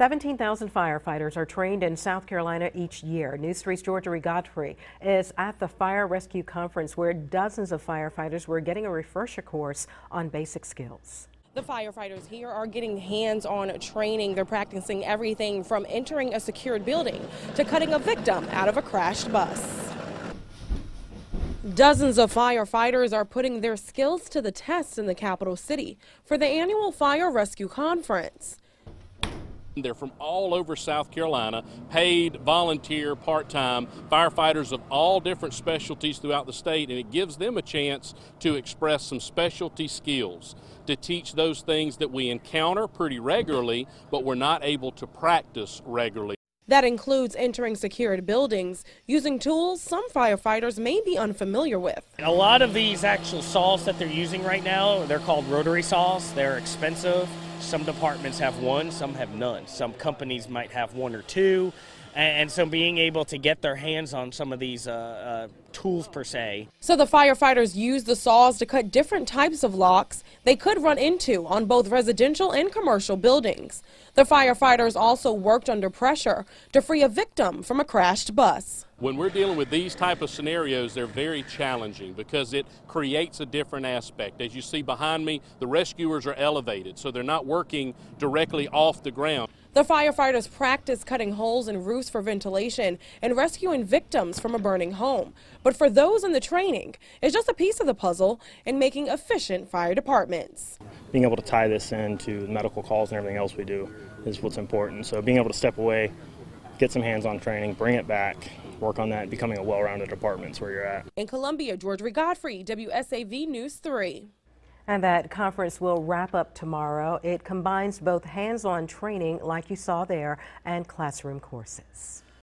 17,000 firefighters are trained in South Carolina each year. News 3's Georgia Godfrey is at the Fire Rescue Conference where dozens of firefighters were getting a refresher course on basic skills. The firefighters here are getting hands-on training. They're practicing everything from entering a secured building to cutting a victim out of a crashed bus. Dozens of firefighters are putting their skills to the test in the capital city for the annual Fire Rescue Conference. They're from all over South Carolina, paid, volunteer, part-time, firefighters of all different specialties throughout the state, and it gives them a chance to express some specialty skills, to teach those things that we encounter pretty regularly, but we're not able to practice regularly. That includes entering secured buildings, using tools some firefighters may be unfamiliar with. A lot of these actual saws that they're using right now, they're called rotary saws. They're expensive. Some departments have one, some have none. Some companies might have one or two. And so being able to get their hands on some of these tools per se. So the firefighters use the saws to cut different types of locks they could run into on both residential and commercial buildings. The firefighters also worked under pressure to free a victim from a crashed bus. When we're dealing with these type of scenarios, they're very challenging because it creates a different aspect. As you see behind me, the rescuers are elevated, so they're not working directly off the ground. The firefighters practice cutting holes in roofs for ventilation and rescuing victims from a burning home. But for those in the training, it's just a piece of the puzzle in making efficient fire departments. Being able to tie this into medical calls and everything else we do is what's important. So being able to step away, get some hands-on training, bring it back, work on that, becoming a well-rounded department is where you're at. In Columbia, Georgia Godfrey, WSAV News 3. And that conference will wrap up tomorrow. It combines both hands-on training, like you saw there, and classroom courses.